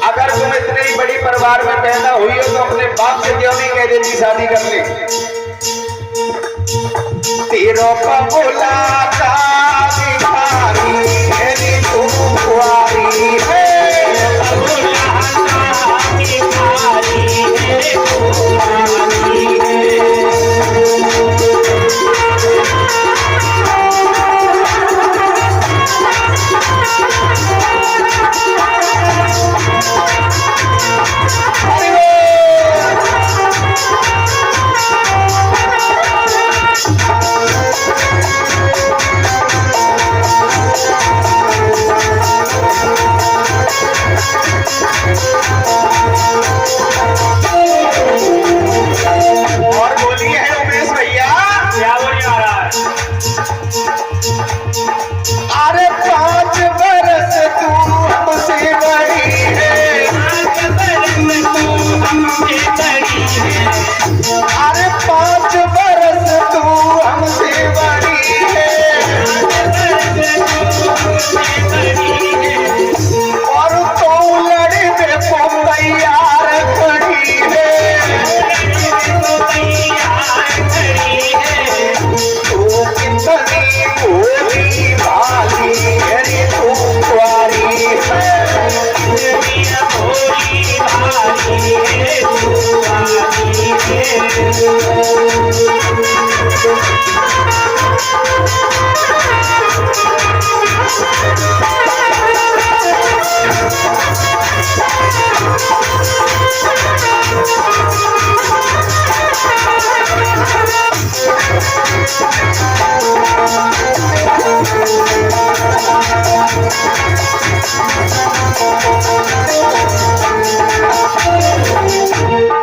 अगर तुम इतने ही बड़ी परिवार में पैदा हुई हो तो अपने बाप से क्यों नहीं कह देती शादी कर ले। तेरो बोला था भिखारी मेरी तू कुंवारी है,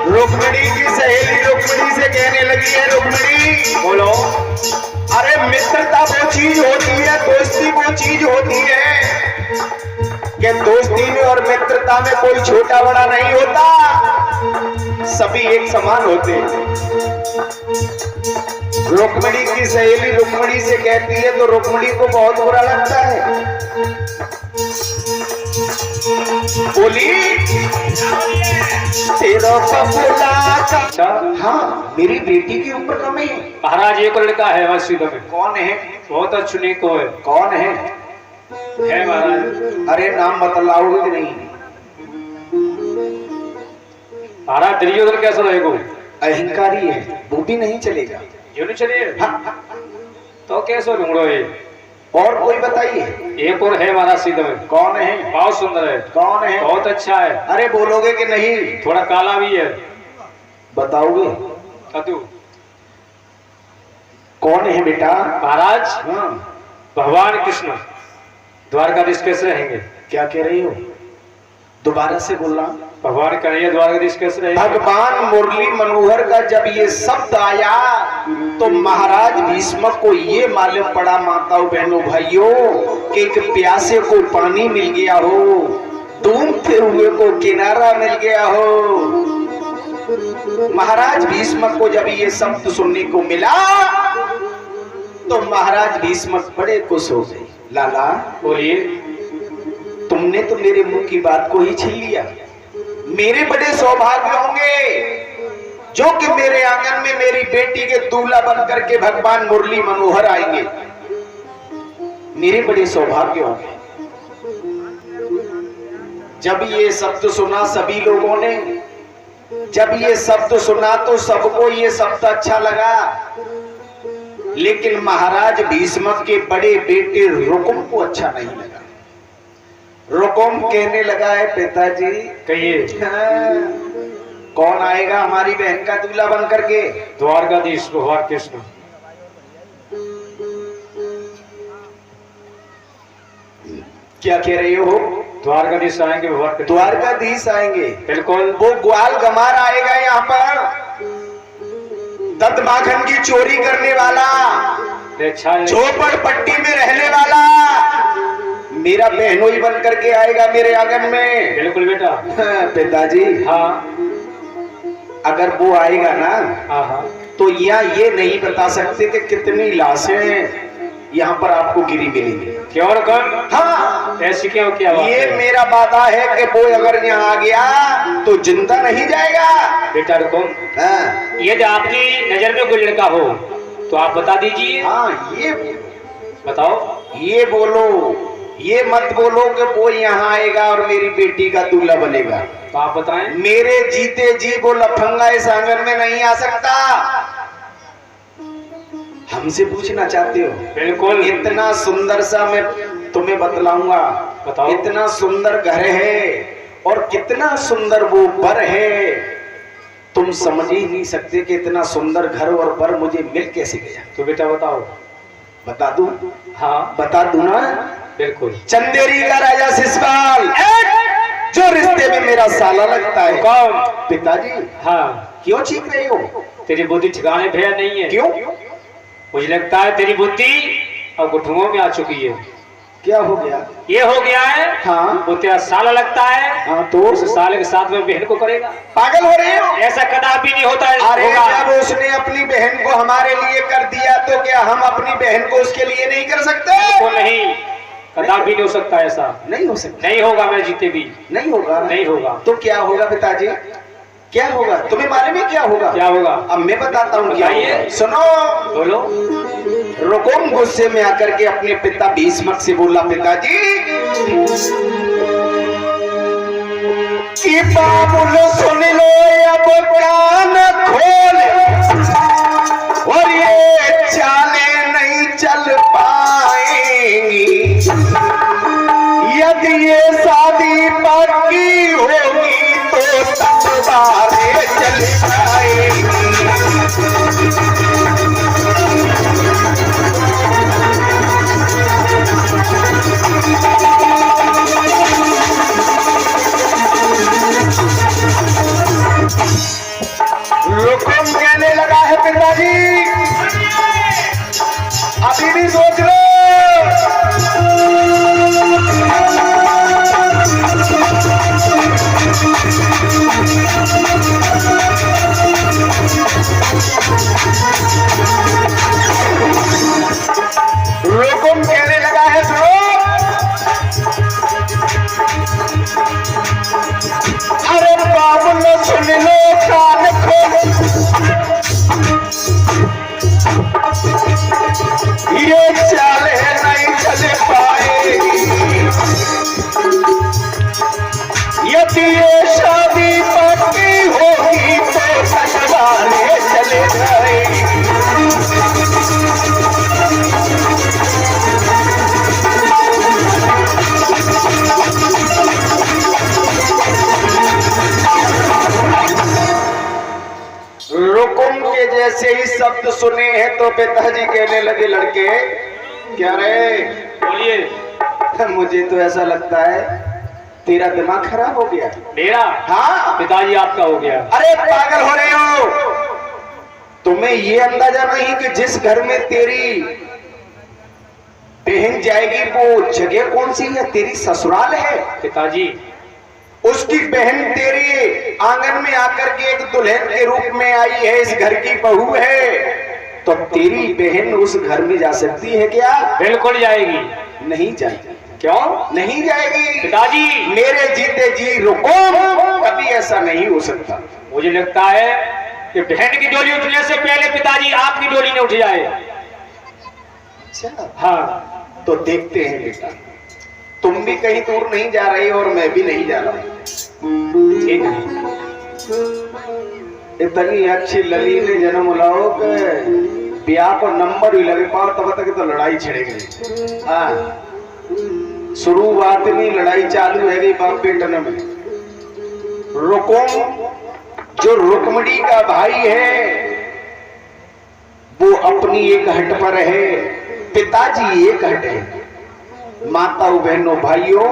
रुक्मिणी की सहेली रुक्मिणी से कहने लगी है, रुक्मिणी बोलो, अरे मित्रता वो चीज होती है, दोस्ती वो चीज होती है कि दोस्ती में और मित्रता में कोई छोटा बड़ा नहीं होता, सभी एक समान होते हैं। रुक्मिणी की सहेली रुक्मिणी से कहती है तो रुक्मिणी को बहुत बुरा लगता है। बोली तेरा अच्छा, हाँ मेरी बेटी के ऊपर कमी है। महाराज एक लड़का है मस्जिद में। कौन है? बहुत अच्छी को है। कौन है? है महाराज। अरे नाम बतलाओगे कि नहीं? महाराज दुर्योधन कैसा रहेगा? अहंकारी है, वो भी नहीं चलेगा। क्यों नहीं चलेगा? हाँ। तो कैसे ढूंढो ये? और कोई बताइए। एक और है महाराज सीधा में। कौन है? बहुत सुंदर है। कौन है? बहुत अच्छा है। अरे बोलोगे कि नहीं? थोड़ा काला भी है। बताओगे? कदू कौन है बेटा? महाराज हाँ। भगवान कृष्ण द्वारकाधीश कैसे रहेंगे? क्या कह रही हो? दोबारा से बोलना। भगवान कन्हैया द्वारकाधीश कैसे रहेंगे? भगवान मुरली मनोहर का जब ये शब्द आया तो महाराज भीष्म को ये मालूम पड़ा, माताओं बहनों भाइयों, कि एक प्यासे को पानी मिल गया हो, डूबते हुए को किनारा मिल गया हो। महाराज भीष्म को जब ये शब्द सुनने को मिला तो महाराज भीष्म बड़े खुश हो गए। लाला बोलिए। तुमने तो मेरे मुंह की बात को ही छीन लिया। मेरे बड़े सौभाग्य होंगे जो कि मेरे आंगन में मेरी बेटी के दूल्हा बन करके भगवान मुरली मनोहर आएंगे। मेरे बड़े सौभाग्य होंगे। जब ये शब्द सुना सभी लोगों ने, जब ये शब्द सुना तो सबको ये शब्द अच्छा लगा, लेकिन महाराज भीष्म के बड़े बेटे रुकुम को अच्छा नहीं लगा। रुकुम कहने लगा है, पिताजी कहिए। हाँ, कौन आएगा हमारी बहन का दूल्हा बन करके? द्वारकाधीश भगवान कृष्ण। क्या कह रहे हो? द्वारकाधीश आएंगे भगवान कृष्ण। द्वारकाधीश आएंगे? बिल्कुल। वो ग्वाल गमार आएगा यहाँ पर, दत्त माखन की चोरी करने वाला, झोपड़ पट्टी में रहने वाला, मेरा बहनोई बन करके आएगा मेरे आंगन में। बिल्कुल बेटा। पिताजी हाँ, अगर वो आएगा ना, हाँ, तो यहाँ ये नहीं बता सकते कि कितनी लाशें यहाँ पर आपको गिरी मिलेंगी। क्या और कौन? हाँ, ऐसी क्यों क्या बात ये है? मेरा वादा है कि वो अगर यहाँ आ गया तो जिंदा नहीं जाएगा। बेटा रुको, हाँ यदि आपकी नजर में कोई लड़का हो तो आप बता दीजिए। हाँ, ये बताओ। ये बोलो, ये मत बोलो कि वो यहाँ आएगा और मेरी बेटी का दूल्हा बनेगा। तो आप बताएं। मेरे जीते जी वो लफंगा इस आंगन में नहीं आ सकता। हमसे पूछना चाहते हो? बिल्कुल। इतना सुंदर सा मैं तुम्हें बतलाऊंगा। बताओ। इतना सुंदर घर है और कितना सुंदर वो बर है, तुम समझ ही नहीं सकते कि इतना सुंदर घर और बर मुझे मिल कैसे गया। तो बेटा बताओ। बता दूं? हाँ बता दूं ना? बिल्कुल। चंदेरी का राजा शिशपाल, जो रिश्ते में मेरा साला लगता है। कौन? पिताजी। हाँ। क्यों चीख रहे हो? तेरी बुद्धि ठिकाने भैया नहीं है। क्यों? मुझे लगता है तेरी बुद्धि अब घुटुओं में आ चुकी है। क्या हो गया? ये हो गया है। हाँ। वो तेरा साला लगता है। हाँ तो उस साले के साथ में बहन को करेगा। पागल हो रहे हो? ऐसा कदापि नहीं होता है। अरे होगा। जब उसने अपनी बहन को हमारे लिए कर दिया तो क्या हम अपनी बहन को उसके लिए नहीं कर सकते? वो नहीं, कदापि नहीं हो सकता ऐसा। नहीं हो सकता। नहीं होगा, मैं जीते भी नहीं होगा। नहीं होगा। तो क्या होगा पिताजी? क्या होगा? तुम्हें मालूम है क्या होगा? क्या होगा? अब मैं बताता हूँ क्या बताइए। होगा। सुनो। बोलो। रुकुम गुस्से में आकर के अपने पिता भीष्मक से बोला, पिताजी कि बाबुल सुन लो अब कान खोल, और ये चाले नहीं चल पाएंगी। यदि ये शादी पक्की होगी तो तलवारें चल जाएंगी। रुकुम कहने लगा है, पिताजी अभी भी सोच लो। रुकुम कहने लगा है, सुनो। अरे बाबुल सुन लो, कान खोलो, ये चाले नहीं चल पाएगी। यदि ये शादी पक्की होगी तो तलवारें चले जाएगी। रुकुम के जैसे ही शब्द सुने हैं तो पिताजी कहने लगे, लड़के क्या रे? बोलिए। मुझे तो ऐसा लगता है तेरा दिमाग खराब हो गया। मेरा? हाँ पिताजी आपका हो गया। अरे पागल हो रहे हो? तुम्हें ये अंदाजा नहीं कि जिस घर में तेरी बहन जाएगी वो जगह कौन सी है? तेरी ससुराल है। पिताजी उसकी बहन तेरी आंगन में आकर के एक दुल्हन के रूप में आई है, इस घर की बहू है, तो तेरी बहन उस घर में जा सकती है क्या? बिल्कुल जाएगी। नहीं जाएगी। क्यों नहीं जाएगी पिताजी? मेरे जीते जी रुको, कभी ऐसा नहीं हो सकता। मुझे लगता है कि बहन की डोली उठने से पहले पिताजी आपकी डोली न उठ जाए। अच्छा हाँ तो देखते हैं बेटा, तुम भी कहीं दूर नहीं जा रही और मैं भी नहीं जा रहा हूं। ठीक है। इतनी अच्छी लली ने जन्म लाओ के ब्याह पर नंबर ही लगे पाओ तब तक तो लड़ाई छिड़ गई। हाँ शुरुआत में लड़ाई चालू है गई बाप बेटन में। रुकुम जो रुकमणी का भाई है वो अपनी एक हट पर है, पिताजी एक हट है। माताओं बहनों भाइयों,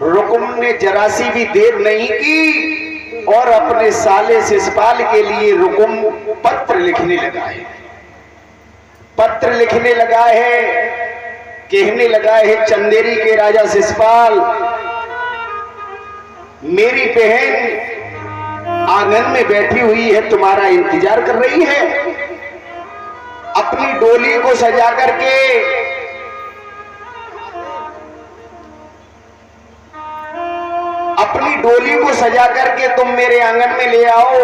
रुकुम ने जरा सी भी देर नहीं की और अपने साले शिशपाल के लिए रुकुम पत्र लिखने लगा है। पत्र लिखने लगा है, कहने लगा है, चंदेरी के राजा शिशपाल, मेरी बहन आंगन में बैठी हुई है, तुम्हारा इंतजार कर रही है। अपनी डोली को सजा करके डोली को सजा करके तुम मेरे आंगन में ले आओ,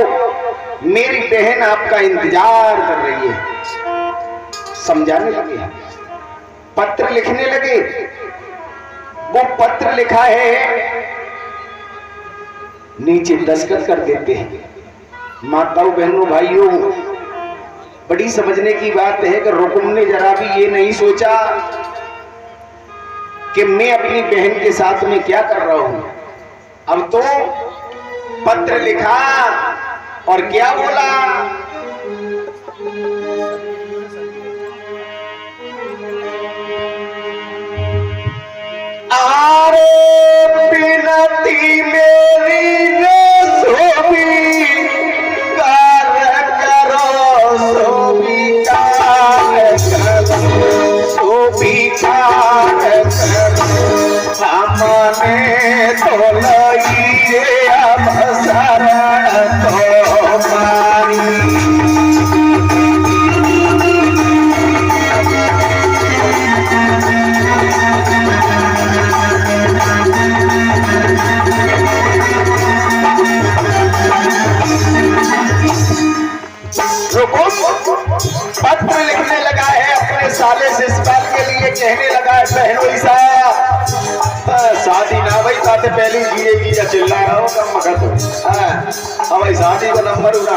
मेरी बहन आपका इंतजार कर रही है। समझाने लगे, पत्र लिखने लगे। वो पत्र लिखा है, नीचे दस्तखत कर देते हैं। माताओं बहनों भाइयों, बड़ी समझने की बात है कि रुकुम ने जरा भी ये नहीं सोचा कि मैं अपनी बहन के साथ में क्या कर रहा हूं। अब तो पत्र लिखा और क्या बोला, आरे बिनती मेरी सोबी कार करो, सोबी कार करो, सोबी कार करो, हमने तो लई अब शरण तुम्हारी। पत्र लिखने लगा है अपने साले से इस बात के लिए, कहने लगा है बहनों ईसा शादी ना भाई साथे पहले जिएगी या चिल्ला रहा हो कम मगत हो। अब भाई शादी का नंबर उड़ा,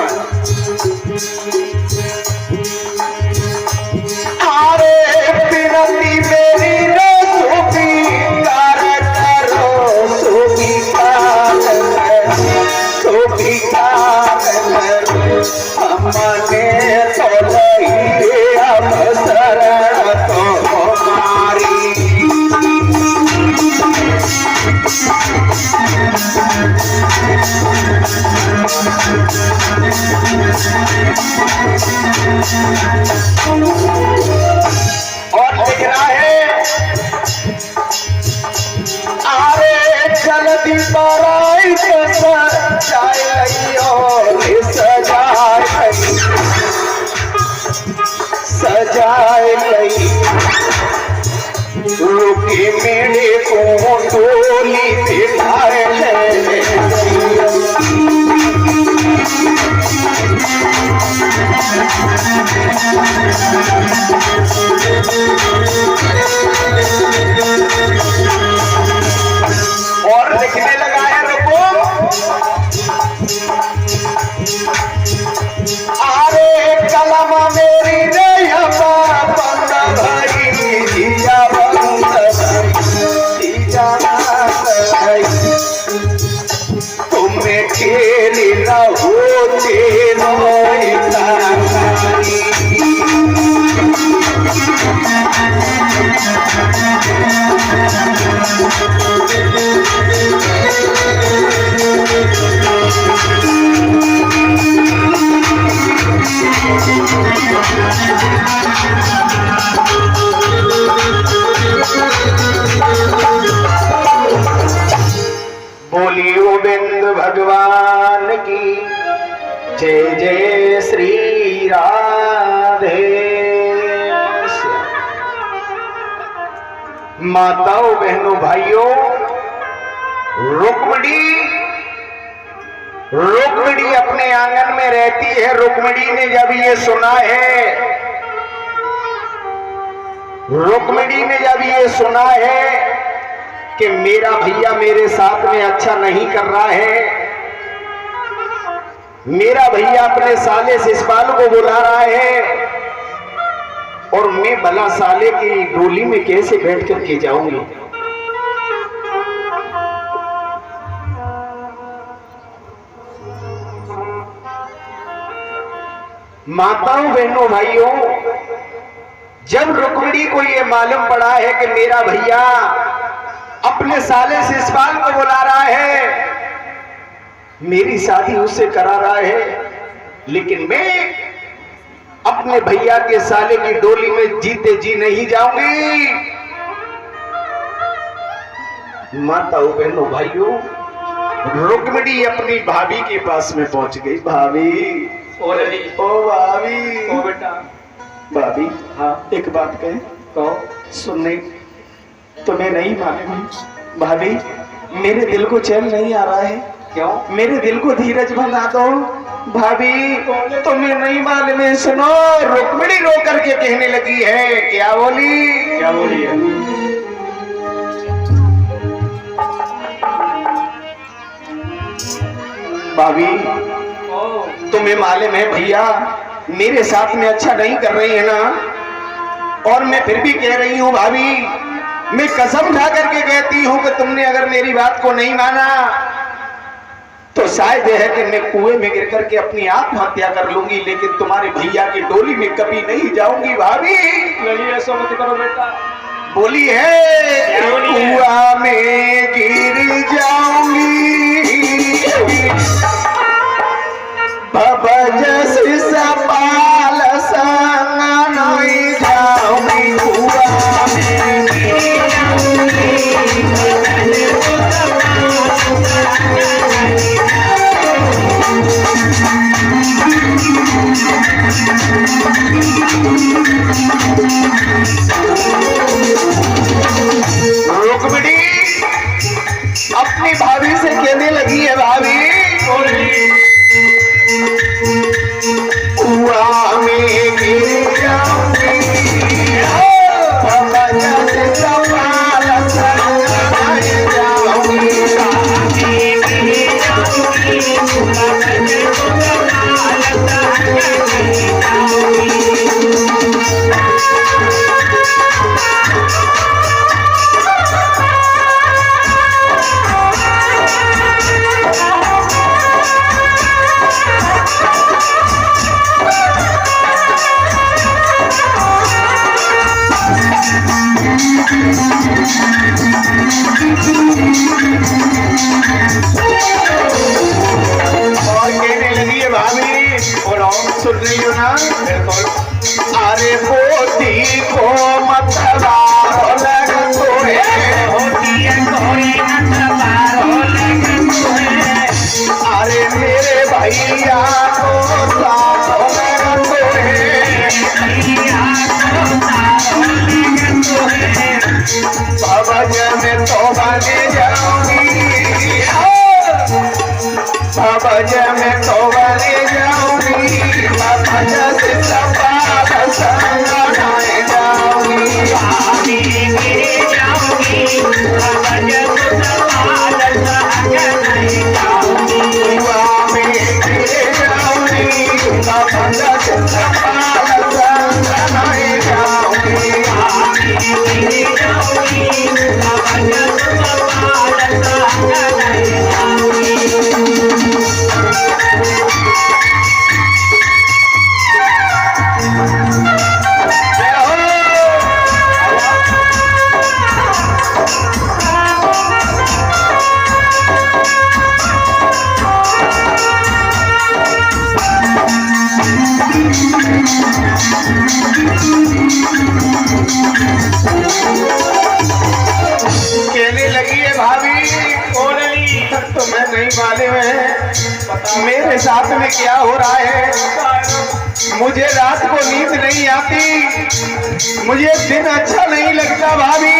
अरे बिनती मेरी रे सोबी कार करो, सोबी कार करो, सोबी कार करो, हमने तो लई अब शरण तुम्हारी। और लिख रहा है, अरे जल्दी बराई सजाए सजाए लई, रुके मेरे को डोली बिठाए और लिखने लगा है रुको, अरे कलम मेरी रैया बंद भरी, जिया बंद भरी, तुम्हें खेली न होते बोली गोविंद भगवान की जय, जय श्री राधे। माताओं बहनों भाइयों, रुक्मिणी अपने आंगन में रहती है। रुक्मिणी ने जब ये सुना है, रुक्मिणी ने जब ये सुना है कि मेरा भैया मेरे साथ में अच्छा नहीं कर रहा है, मेरा भैया अपने साले शिषपाल को बुला रहा है और मैं भला साले की डोली में कैसे बैठ कर के जाऊंगी। माताओं बहनों भाइयों, जब रुक्मिणी को यह मालूम पड़ा है कि मेरा भैया अपने साले शिषपाल को बुला रहा है, मेरी शादी उससे करा रहा है, लेकिन मैं अपने भैया के साले की डोली में जीते जी नहीं जाऊंगी। माताओं बहनों भाइयों, रुक्मिणी अपनी भाभी के पास में पहुंच गई। भाभी, ओ भाभी, ओ बेटा, भाभी, हाँ एक बात कहें, कहो। सुनने तुम्हें नहीं मालूम भाभी, मेरे दिल को चैन नहीं आ रहा है। क्यों? मेरे दिल को धीरज बना दो। भाभी तुम्हें नहीं मालूम है, सुनो। रुक्मिणी रो करके कहने लगी है। क्या बोली? क्या बोली है? भाभी तुम्हें मालूम है भैया मेरे साथ में अच्छा नहीं कर रही है ना, और मैं फिर भी कह रही हूँ भाभी, मैं कसम उठा करके कहती हूँ कि तुमने अगर मेरी बात को नहीं माना तो शायद है कि मैं कुएं में गिर करके अपनी आत्महत्या कर लूंगी, लेकिन तुम्हारे भैया की डोली में कभी नहीं जाऊंगी। भाभी नहीं ऐसा मत करो बेटा। बोली है कुआं में गिर जाऊंगी, बाबा जैसे सपाल संग नहीं जाऊंगी, कुआं में गिर जाऊंगी। रुक्मिणी अपनी भाभी से कहने लगी है। भाभी कुआं में गिर जाऊंगी, बाबा जैसे सवाल संग नहीं जाऊंगी। सुन रही हो ना? अरे पोती को मतवारो लग तोहे, अरे मेरे भैया को सारो लग तोहे, बाबा मैं तो बने जाऊंगी, बाबा मैं तो बने जाऊंगी, बाबा जैसे सपाल संग नहीं जाऊंगी, बाबा जैसे सपाल संग नहीं जाऊंगी, कुआं में गिर जाऊंगी, बाबा जैसे सपाल संग नहीं जाऊंगी, बाबा जैसे सपाल संग नहीं जाऊंगी। कहने लगी है भाभी तुम्हें नहीं मालूम है मेरे साथ में क्या हो रहा है। मुझे रात को नींद नहीं आती, मुझे दिन अच्छा नहीं लगता भाभी,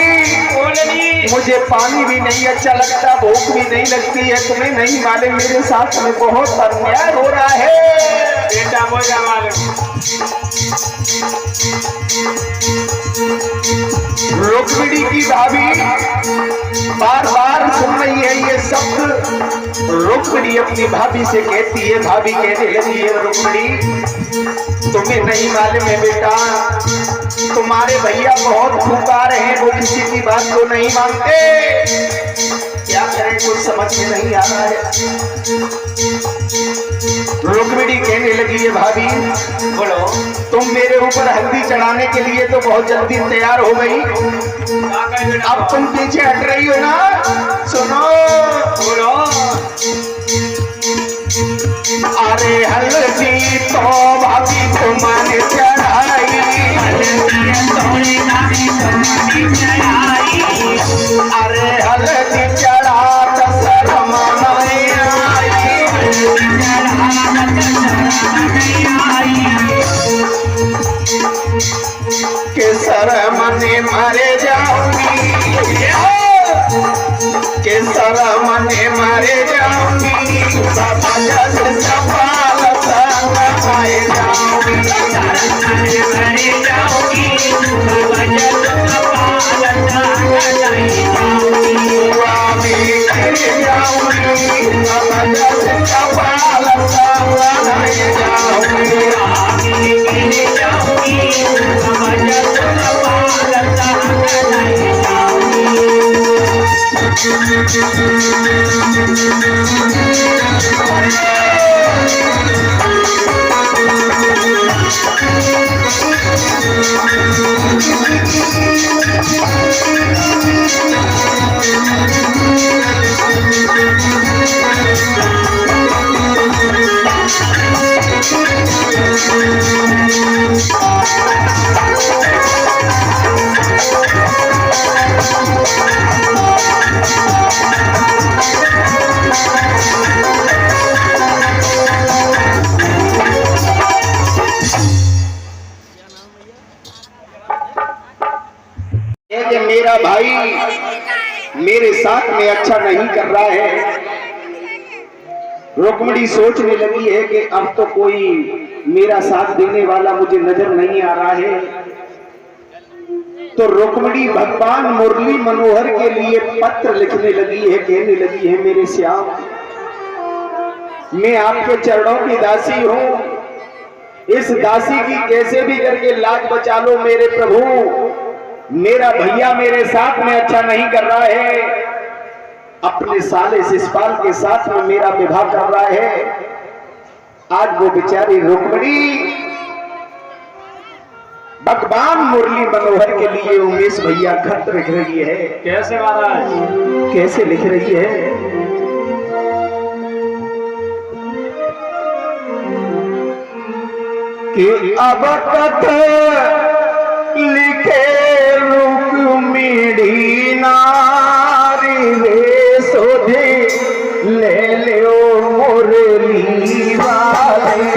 मुझे पानी भी नहीं अच्छा लगता, भूख भी नहीं लगती है। तुम्हें नहीं मालूम मेरे साथ में बहुत अन्याय हो रहा है। बेटा मुझे मालूम। रुक्मिणी की भाभी बार बार सुन रही है ये शब्द। रुक्मिणी अपनी भाभी से कहती है, भाभी कहने लगी है रुक्मिणी तुम्हें नहीं मालूम है बेटा, तुम्हारे भैया बहुत फुकार हैं, वो किसी की बात को नहीं मानते। क्या करें कुछ समझ में नहीं आ रहा है। रुक्मिणी कहने लगी है भाभी बोलो। तुम मेरे ऊपर हल्दी चढ़ाने के लिए तो बहुत जल्दी तैयार हो गई, अब तुम पीछे हट रही हो ना। सुनो बोलो। अरे हल्दी तो भाभी तुमने चढ़ाई, अरे हल्दी चढ़ा शर्म नहीं आई, के शर्म ने मरे जाऊंगी, के सारा मने मारे जाऊंगी बाबा जस सफाल संग आए जाऊंगी सारा मने मारे जाऊंगी बाबा जस सफाल संग आए जाऊंगी स्वामी के जाऊंगी बाबा जस सफाल संग आए जाऊंगी स्वामी के जाऊंगी बाबा जस सफाल संग आए जाऊंगी कि मेरा भाई मेरे साथ में अच्छा नहीं कर रहा है। रुक्मिणी सोचने लगी है कि अब तो कोई मेरा साथ देने वाला मुझे नजर नहीं आ रहा है। तो रुक्मिणी भगवान मुरली मनोहर के लिए पत्र लिखने लगी है, कहने लगी है मेरे श्याम मैं आपके चरणों की दासी हूं, इस दासी की कैसे भी करके लाज बचा लो मेरे प्रभु। मेरा भैया मेरे साथ में अच्छा नहीं कर रहा है, अपने साले शिषपाल के साथ में मेरा विवाह कर रहा है। आज वो बेचारी रुक्मिणी भगवान मुरली मनोहर के लिए उमेश भैया खत लिख रही है। कैसे महाराज? कैसे लिख रही है? कि अब कथ लिखे रुक्मिणी नारी रे सोधे ले लो मुरली वाले।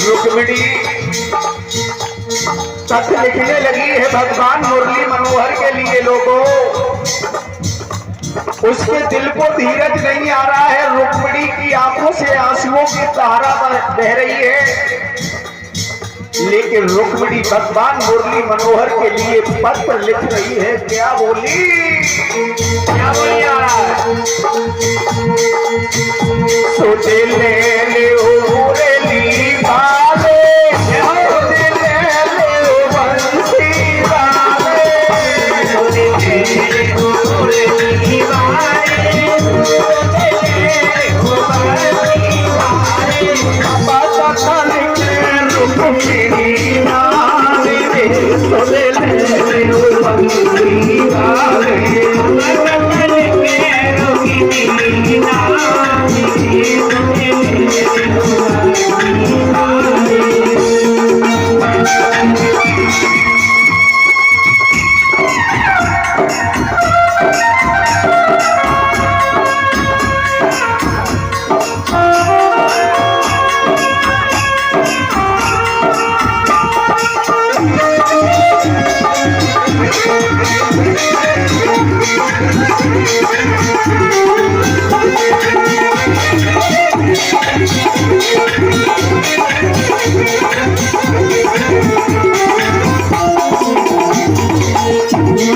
रुक्मिणी तक लिखने लगी है भगवान मुरली मनोहर के लिए। लोगों उसके दिल को धीरज नहीं आ रहा है, रुक्मिणी की आंखों से आंसुओं की धारा बह रही है। लेकिन रुक्मिणी भगवान मुरली मनोहर के लिए पत्र लिख रही है। क्या बोली? क्या बोली आ रहा है? सोचे ले ले मुरली वाले, सोचे ले ले बंसी वाले, सोचे ले ले मुरली वाले, सोचे ले ले बंसी वाले। बाबा लिखे रुक्मिणी नारी रे सोचे ले ले बंसी वाले, बाबा लिखे रुक्मिणी नारी रे सोचे ले बंसी वाले।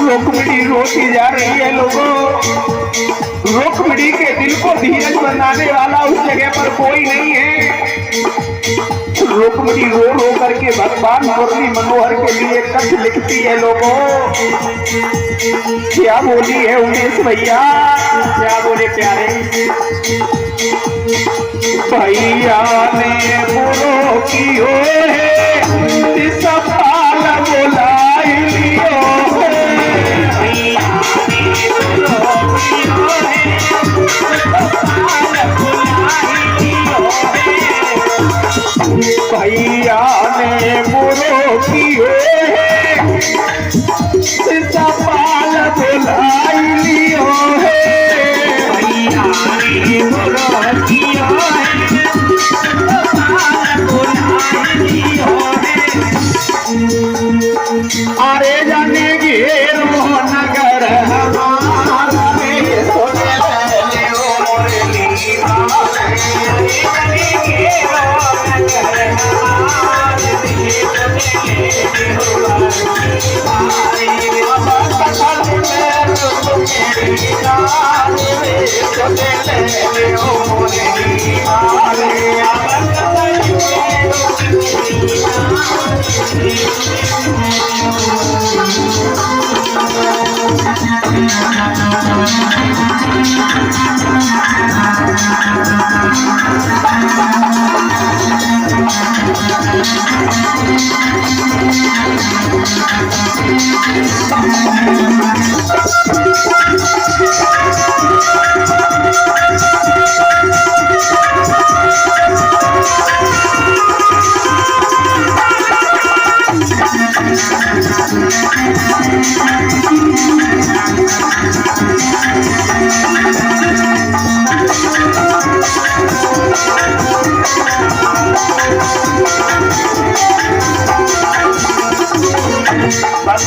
रुक्मिणी रोती जा रही है। लोगों रुक्मिणी के दिल को धीरज बनाने वाला उस जगह पर कोई नहीं है। रुक्मिणी रो रो करके भगवान मुरली मनोहर के लिए कथ लिखती है। लोगों क्या बोली है उमेश भैया? क्या बोले प्यारे? भैया ने बुरो की हो है सफाल बुलाई लियो है, भैया ने बुरो की हो है सफाल बुलाई लियो है, भैया ने बुरो की हो है सफाल बुलाई लियो है, भैया ने बुरो की हो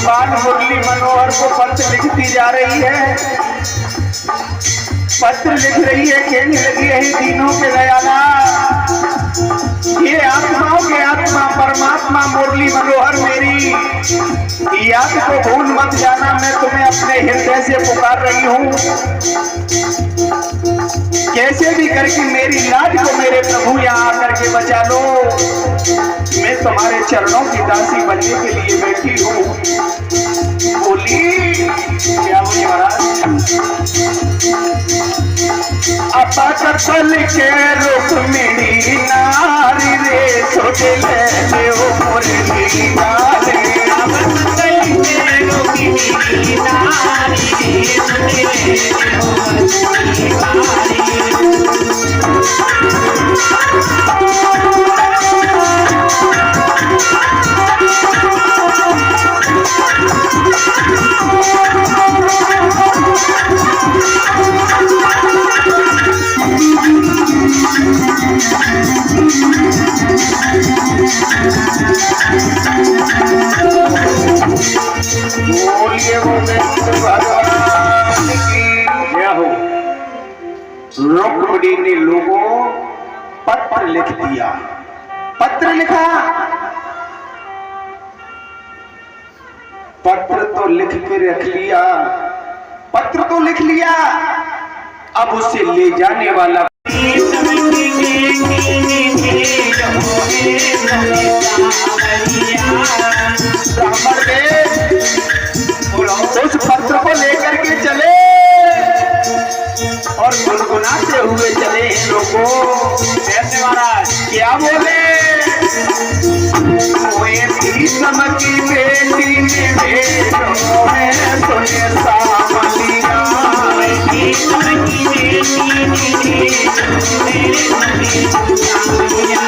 बाल मुरली मनोहर को पत्र लिखती जा रही है। पत्र लिख रही है, कहने लगी है तीनों के दयाला, ये आत्माओं के आत्मा परमात्मा मुरली मनोहर मेरी याद को भूल मत जाना। मैं तुम्हें अपने हृदय से पुकार रही हूँ, कैसे भी करके मेरी लाज को मेरे प्रभु यहाँ आकर के बचा लो। मैं तुम्हारे चरणों की दासी बनने के लिए बैठी हूँ। बोली क्या बोली महाराज? अपल के रुक्मिणी नारी रे छोटे ले ओ मुरली नारे। अपल के रुक्मिणी नारी रे छोटे ले ओ मुरली नारे। बोलिए गोविंद भगवान की जय हो। रुक्मिणी ने लोगों पत्र लिख दिया। पत्र लिखा, पत्र तो लिख के रख लिया, पत्र तो लिख लिया, अब उसे ले जाने वाला ब्राह्मण देव उस पत्र को लेकर के चले और गुनगुनाते हुए चले इन लोगों। कैसे महाराज? क्या बोले? भीष्म की बेटी ने भेजो है सुने सावलिया। भीष्म की बेटी ने भेजो है सुने सावलिया।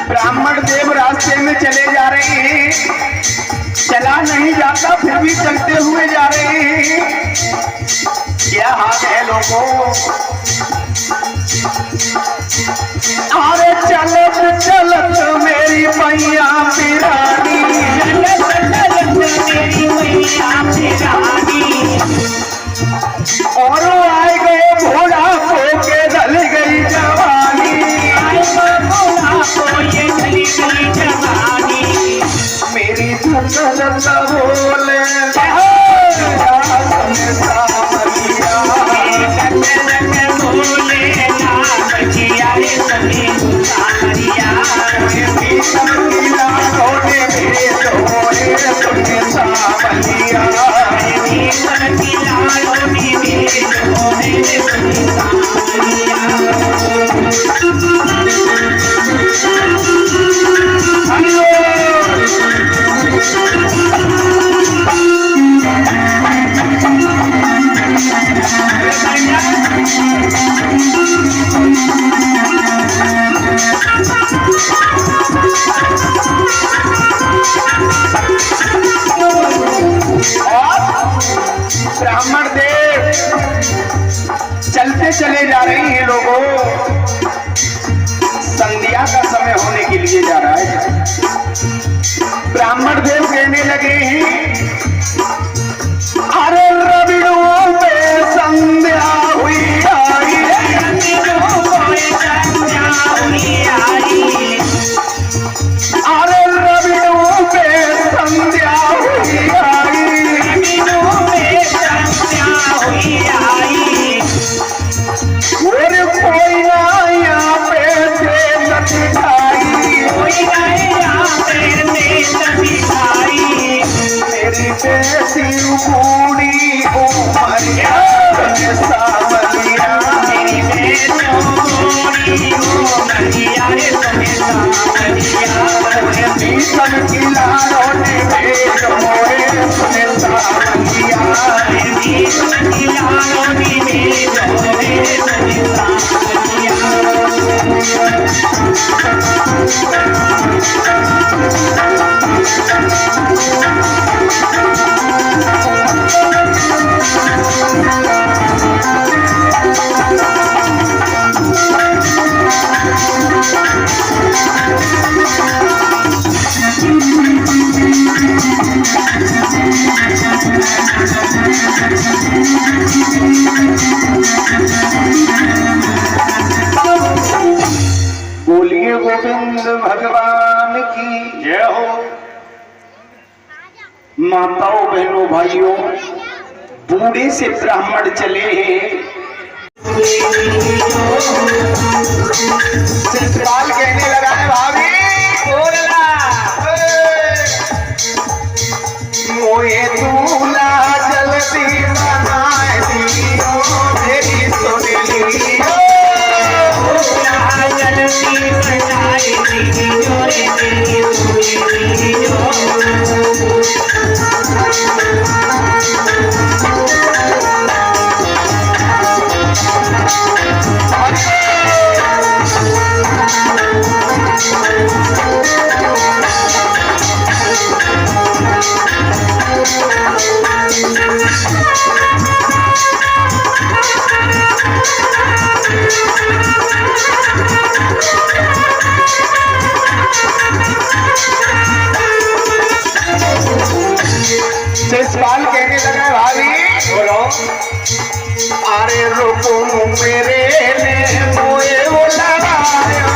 ब्राह्मण देव रास्ते में चले जा रहे हैं, चला नहीं जाता फिर भी चलते हुए जा रहे हैं। क्या हाल है लोगों? अरे चलत चलत मेरी मैया पिरानी, मेरी मैया पिरानी, और आए गए भोला को के ढल गई जवानी। ये ढली गई जवानी मेरी धन बोले ब्राह्मण देव चलते चले जा रही हैं लोगों। संध्या का समय होने के लिए जा रहा है। ब्राह्मण देव कहने लगे हैं, अरे रविड़ों में संध्या हुई आई, अरे रविड़ों में संध्या हुई आई, और कोई ना यहाँ पे से न दिखाई, कोई ना यहाँ पे बोलिए गोविंद भगवान की जय हो। माताओं बहनों भाइयों, बूढ़े से ब्राह्मण चले हैं। ससुराल कहने लगा है भाभी मोए दूल्हा जल्दी बनाए दियो मेरी सोनेली शिषपाल कहने लगा भाभी बोलो। अरे रुको मेरे ने मोए बुलायो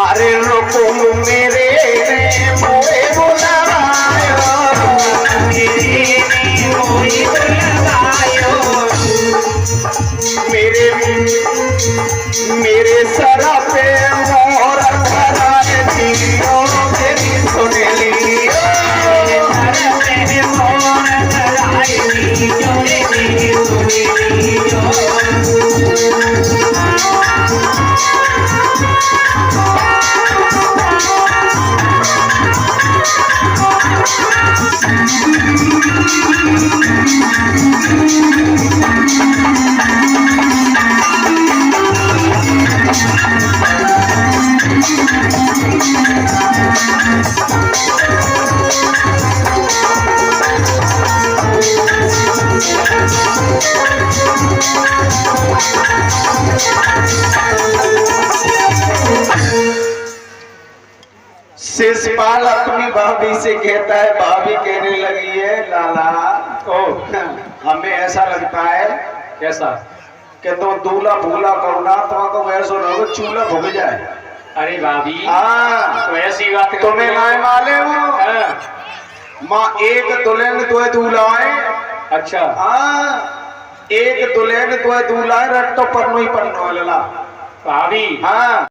अरे रुको मेरे ने मोए बुलायो मेरे सरा पे मोर धराए दियो मेरी सोनेली शिषपाल अपनी भाभी से कहता है, भाभी कहने लगी है लाला हमें ऐसा लगता है कैसा? कि तुम दूल्हा भूला करुणा तुमको वैसो न हो चूल्हा भुग जाए। अरे भाभी हाँ तो ऐसी बात करते तुम्हें हो। लाए वाले हो हाँ, माँ एक दुल्हन तो दूल्हा है। अच्छा हाँ एक दुल्हन तो दूल्हा है रट तो पन्नो ही पन्नो है लला। भाभी हाँ